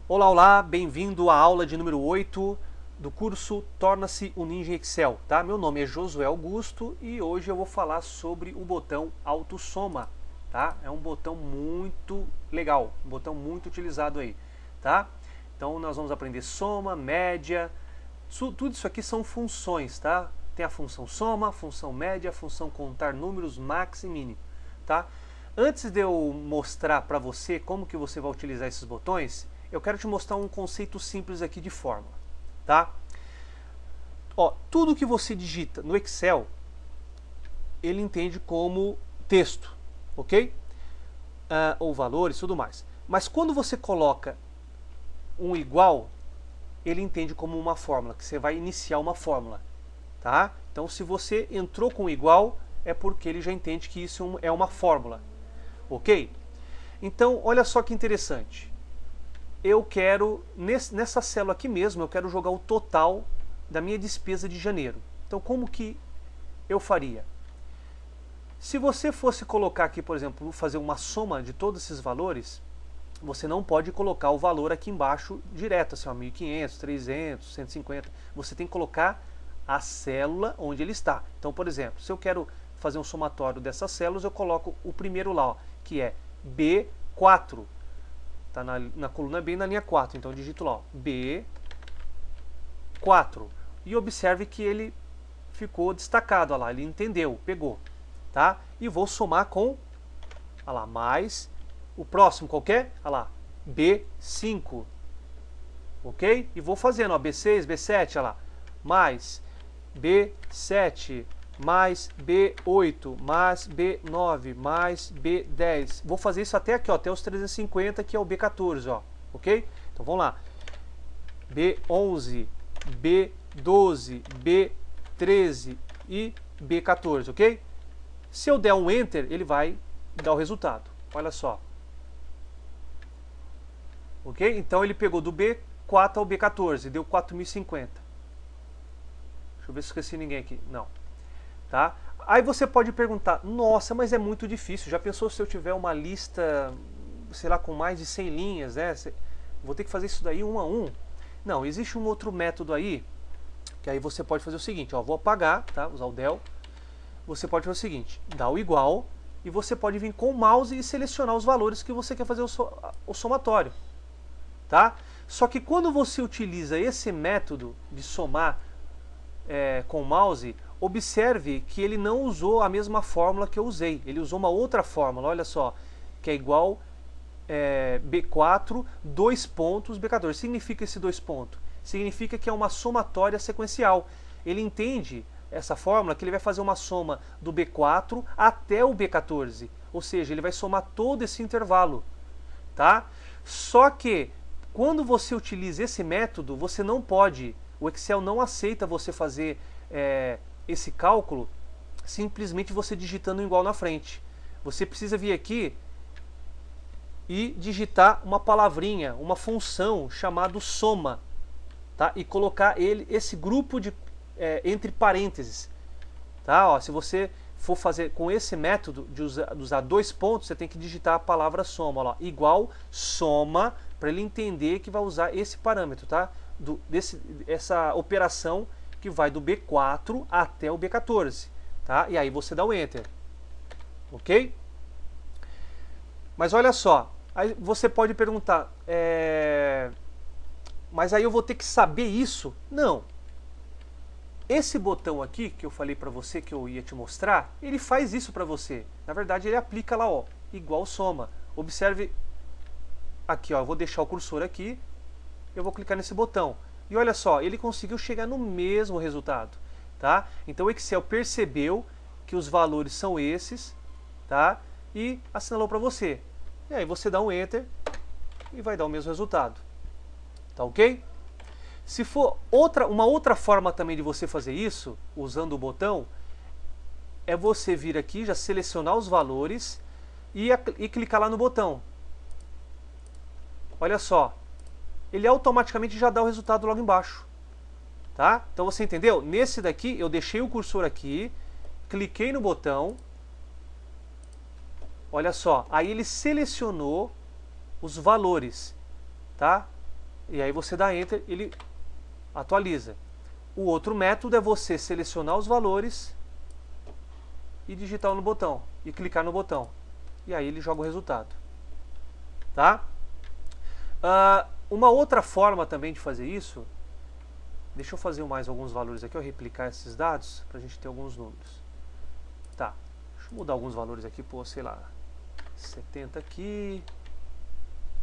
Olá, olá, bem-vindo à aula de número 8 do curso Torna-se um Ninja em Excel, tá? Meu nome é Josué Augusto e hoje eu vou falar sobre o botão AutoSoma, tá? É um botão muito legal, um botão muito utilizado aí, tá? Então nós vamos aprender soma, média, tudo isso aqui são funções, tá? Tem a função soma, a função média, a função contar números, max e mínimo, tá? Antes de eu mostrar para você como que você vai utilizar esses botões, eu quero te mostrar um conceito simples aqui de fórmula, tá? Ó, tudo que você digita no Excel, ele entende como texto, ok? Ou valores e tudo mais. Mas quando você coloca um igual, ele entende como uma fórmula, que você vai iniciar uma fórmula, tá? Então, se você entrou com igual, é porque ele já entende que isso é uma fórmula, ok? Então, olha só que interessante. Eu quero, nessa célula aqui mesmo, eu quero jogar o total da minha despesa de janeiro. Então, como que eu faria? Se você fosse colocar aqui, por exemplo, fazer uma soma de todos esses valores, você não pode colocar o valor aqui embaixo direto, assim, ó, 1.500, 300, 150. Você tem que colocar a célula onde ele está. Então, por exemplo, se eu quero fazer um somatório dessas células, eu coloco o primeiro lá, ó, que é B4. Está na coluna B, na linha 4. Então eu digito lá, ó, B4. E observe que ele ficou destacado, ó lá, ele entendeu, pegou. Tá? E vou somar com, ó lá, mais o próximo qualquer, ó lá, B5. Ok? E vou fazendo, ó, B6, B7, ó lá, mais B7, mais B8, mais B9, mais B10. Vou fazer isso até aqui, ó, até os 350, que é o B14, ó, ok? Então vamos lá. B11, B12, B13 e B14, ok? Se eu der um Enter, ele vai dar o resultado. Olha só. Ok? Então ele pegou do B4 ao B14, deu 4.050. Deixa eu ver se esqueci ninguém aqui. Não. Tá? Aí você pode perguntar, nossa, mas é muito difícil. Já pensou se eu tiver uma lista, sei lá, com mais de 100 linhas, né? Vou ter que fazer isso daí um a um? Não, existe um outro método aí, que aí você pode fazer o seguinte, ó, vou apagar, tá? Usar o del. Você pode fazer o seguinte, dá o igual, e você pode vir com o mouse e selecionar os valores que você quer fazer o somatório, tá? Só que quando você utiliza esse método de somar com o mouse, observe que ele não usou a mesma fórmula que eu usei. Ele usou uma outra fórmula, olha só, que é igual B4, 2 pontos, B14. Significa esse 2 pontos? Significa que é uma somatória sequencial. Ele entende essa fórmula que ele vai fazer uma soma do B4 até o B14. Ou seja, ele vai somar todo esse intervalo, tá? Só que quando você utiliza esse método, você não pode, o Excel não aceita você fazer esse cálculo simplesmente você digitando igual na frente. Você precisa vir aqui e digitar uma palavrinha, uma função chamada soma, tá? E colocar esse grupo entre parênteses. Tá? Ó, se você for fazer com esse método de usar 2 pontos, você tem que digitar a palavra soma, ó lá, igual soma, para ele entender que vai usar esse parâmetro, tá? Essa operação que vai do B4 até o B14, tá? E aí você dá o Enter, ok? Mas olha só, aí você pode perguntar, mas aí eu vou ter que saber isso? Não. Esse botão aqui, que eu falei para você que eu ia te mostrar, ele faz isso para você. Na verdade, ele aplica lá, ó, igual soma. Observe aqui, ó, eu vou deixar o cursor aqui, eu vou clicar nesse botão. E olha só, ele conseguiu chegar no mesmo resultado, tá? Então o Excel percebeu que os valores são esses, tá? E assinalou para você. E aí você dá um Enter e vai dar o mesmo resultado. Tá ok? Se for uma outra forma também de você fazer isso, usando o botão, é você vir aqui, já selecionar os valores e clicar lá no botão. Olha só, ele automaticamente já dá o resultado logo embaixo. Tá? Então você entendeu? Nesse daqui, eu deixei o cursor aqui, cliquei no botão, olha só, aí ele selecionou os valores, tá? e aí você dá Enter, ele atualiza. O outro método é você selecionar os valores e digitar no botão, e clicar no botão. E aí ele joga o resultado. Tá? Uma outra forma também de fazer isso, deixa eu fazer mais alguns valores aqui, eu replicar esses dados, para a gente ter alguns números. Tá, deixa eu mudar alguns valores aqui, por, sei lá, 70 aqui,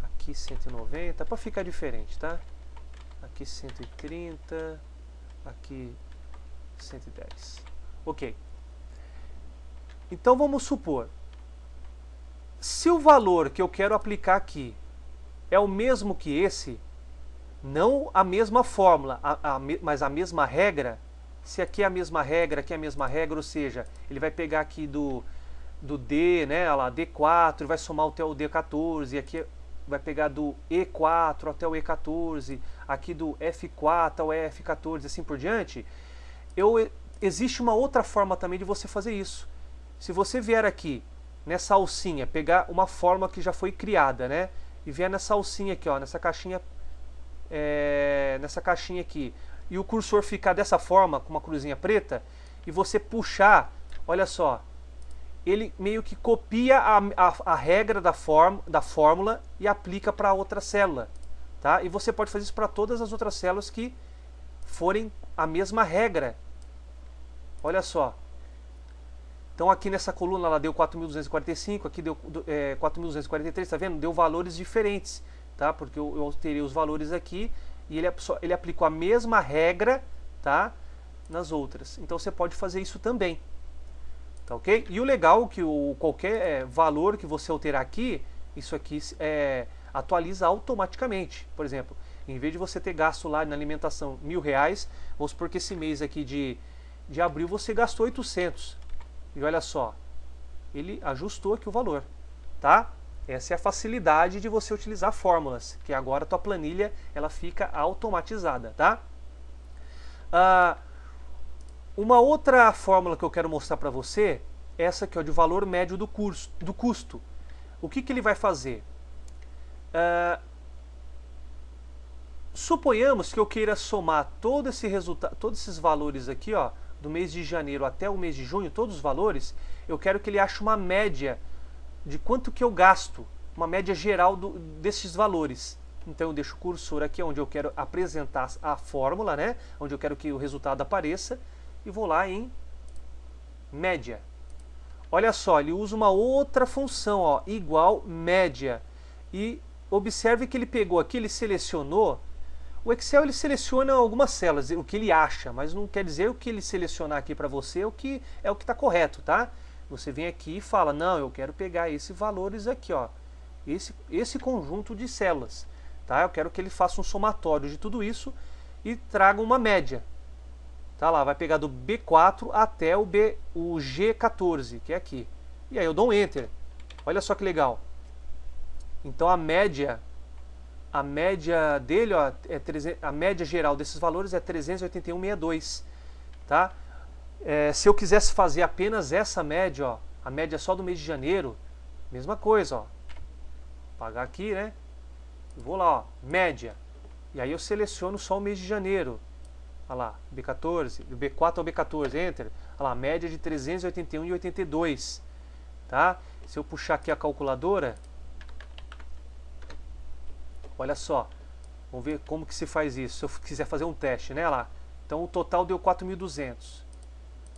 aqui 190, para ficar diferente, tá? Aqui 130, aqui 110. Ok. Então vamos supor, se o valor que eu quero aplicar aqui é o mesmo que esse, não a mesma fórmula, mas a mesma regra, se aqui é a mesma regra, aqui é a mesma regra, ou seja, ele vai pegar aqui do D, né, olha lá, D4, vai somar até o D14, e aqui vai pegar do E4 até o E14, aqui do F4 ao F14, assim por diante, existe uma outra forma também de você fazer isso. Se você vier aqui, nessa alcinha, pegar uma fórmula que já foi criada, né, e vier nessa alcinha aqui, ó, nessa caixinha aqui, e o cursor ficar dessa forma, com uma cruzinha preta, e você puxar, olha só, ele meio que copia a regra da fórmula e aplica para outra célula. Tá? E você pode fazer isso para todas as outras células que forem a mesma regra. Olha só. Então aqui nessa coluna ela deu 4.245, aqui deu 4.243, tá vendo? Deu valores diferentes, tá? Porque eu alterei os valores aqui e ele aplicou a mesma regra, tá? Nas outras. Então você pode fazer isso também. Tá ok? E o legal é que qualquer valor que você alterar aqui, isso aqui atualiza automaticamente. Por exemplo, em vez de você ter gasto lá na alimentação R$1.000, vamos supor que esse mês aqui de abril você gastou 800. E olha só, ele ajustou aqui o valor, tá? Essa é a facilidade de você utilizar fórmulas, que agora a tua planilha ela fica automatizada, tá? Uma outra fórmula que eu quero mostrar para você, essa aqui, ó, de valor médio do custo. O que ele vai fazer? Suponhamos que eu queira somar todo esse resultado, todos esses valores aqui, ó, do mês de janeiro até o mês de junho, todos os valores, eu quero que ele ache uma média de quanto que eu gasto, uma média geral desses valores. Então eu deixo o cursor aqui onde eu quero apresentar a fórmula, né? Onde eu quero que o resultado apareça, e vou lá em média. Olha só, ele usa uma outra função, ó, igual média. E observe que ele pegou aqui, ele selecionou. O Excel ele seleciona algumas células, o que ele acha, mas não quer dizer o que ele selecionar aqui para você o que está correto, tá? Você vem aqui e fala, não, eu quero pegar esses valores aqui, ó, esse conjunto de células, tá? Eu quero que ele faça um somatório de tudo isso e traga uma média. Tá lá, vai pegar do B4 até o G14, que é aqui. E aí eu dou um Enter. Olha só que legal. Então a média dele, ó, a média geral desses valores é 381,62, tá? Se eu quisesse fazer apenas essa média, ó, a média só do mês de janeiro, mesma coisa, ó. Pagar aqui, né? Vou lá, ó, média. E aí eu seleciono só o mês de janeiro. Olha lá, B14, do B4 ao B14, Enter. Olha lá, média de 381,82, tá? Se eu puxar aqui a calculadora, olha só, vamos ver como que se faz isso, se eu quiser fazer um teste, né, lá. Então o total deu 4.200.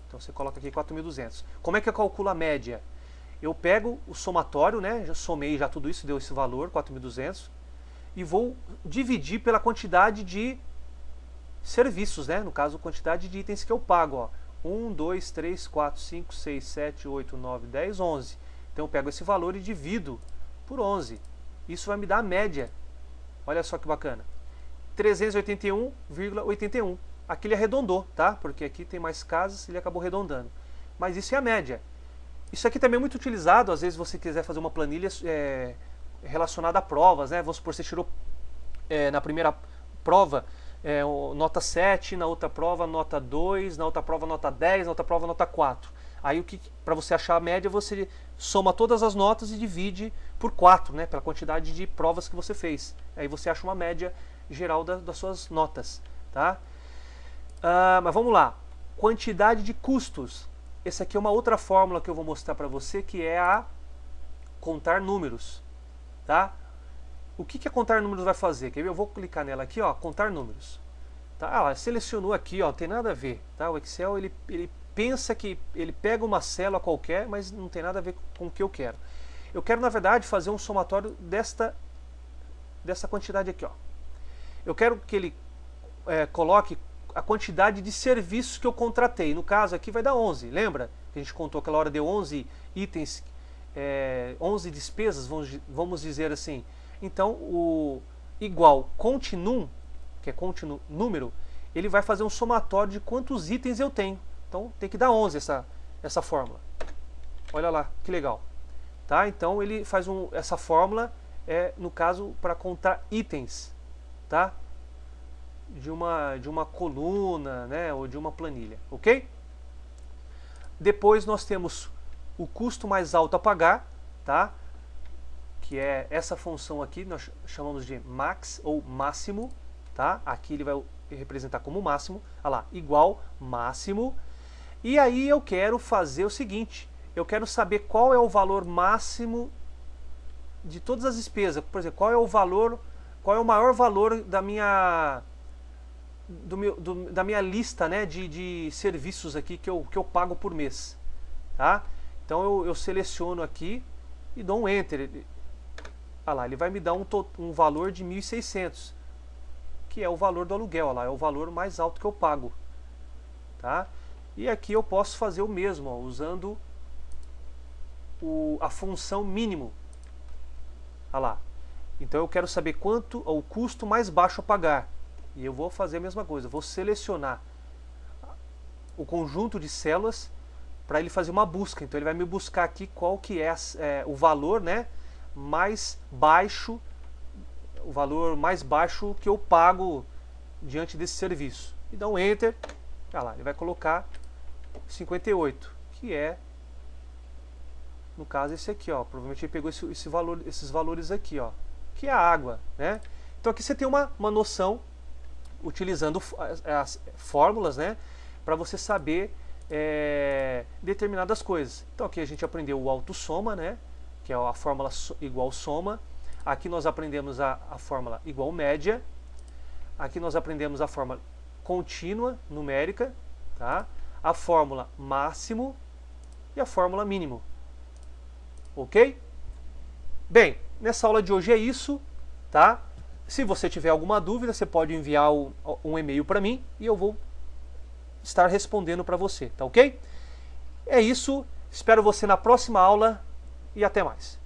Então você coloca aqui 4.200. Como é que eu calculo a média? Eu pego o somatório, né, já somei já tudo isso, deu esse valor, 4.200, e vou dividir pela quantidade de serviços, né, no caso, a quantidade de itens que eu pago, ó. 1, 2, 3, 4, 5, 6, 7, 8, 9, 10, 11. Então eu pego esse valor e divido por 11. Isso vai me dar a média. Olha só que bacana. 381,81. Aqui ele arredondou, tá? Porque aqui tem mais casas, ele acabou arredondando. Mas isso é a média. Isso aqui também é muito utilizado, às vezes você quiser fazer uma planilha relacionada a provas, né? Vamos supor, você tirou na primeira prova nota 7, na outra prova nota 2, na outra prova nota 10, na outra prova nota 4. Aí para você achar a média, você soma todas as notas e divide por 4, né, pela quantidade de provas que você fez. Aí você acha uma média geral das suas notas, tá? Mas vamos lá. Quantidade de custos. Essa aqui é uma outra fórmula que eu vou mostrar para você, que é a contar números, tá? O que a contar números vai fazer? Quer ver? Eu vou clicar nela aqui, ó, contar números. Tá? Ela selecionou aqui, ó, não tem nada a ver, tá? O Excel, ele pensa que ele pega uma célula qualquer, mas não tem nada a ver com o que eu quero. Eu quero, na verdade, fazer um somatório dessa quantidade aqui, ó. Eu quero que ele coloque a quantidade de serviços que eu contratei. No caso aqui vai dar 11, lembra? Que a gente contou aquela hora, deu 11 itens, 11 despesas, vamos dizer assim. Então, o igual continuum, que é continuo número, ele vai fazer um somatório de quantos itens eu tenho. Então, tem que dar 11 essa fórmula. Olha lá, que legal. Tá? Então, ele faz essa fórmula, no caso, para contar itens, tá? De uma coluna, né, ou de uma planilha, ok? Depois nós temos o custo mais alto a pagar, tá? Que é essa função aqui, nós chamamos de max ou máximo, tá? Aqui ele vai representar como máximo, olha lá, igual máximo. E aí eu quero fazer o seguinte, eu quero saber qual é o valor máximo de todas as despesas. Por exemplo, qual é o maior valor da minha lista, né, de serviços aqui que eu pago por mês, tá? Então eu seleciono aqui e dou um Enter. Olha lá, ele vai me dar um valor de 1.600, que é o valor do aluguel. Olha lá, é o valor mais alto que eu pago, tá? E aqui eu posso fazer o mesmo, ó, usando a função mínimo. Olha lá. Então eu quero saber quanto o custo mais baixo a pagar. E eu vou fazer a mesma coisa, vou selecionar o conjunto de células para ele fazer uma busca. Então ele vai me buscar aqui qual que é o valor, né, mais baixo, o valor mais baixo que eu pago diante desse serviço. E dá um Enter, olha lá, ele vai colocar 58, que é, no caso, esse aqui, ó. Provavelmente ele pegou esses valores aqui, ó, que é a água, né? Então aqui você tem uma noção, utilizando as fórmulas, né, para você saber determinadas coisas. Então aqui a gente aprendeu o autossoma, né, que é a fórmula igual soma. Aqui nós aprendemos a fórmula igual média. Aqui nós aprendemos a fórmula contínua numérica, tá? A fórmula máximo e a fórmula mínimo. Ok? Bem, nessa aula de hoje é isso, tá? Se você tiver alguma dúvida, você pode enviar um e-mail para mim e eu vou estar respondendo para você, tá ok? É isso, espero você na próxima aula e até mais.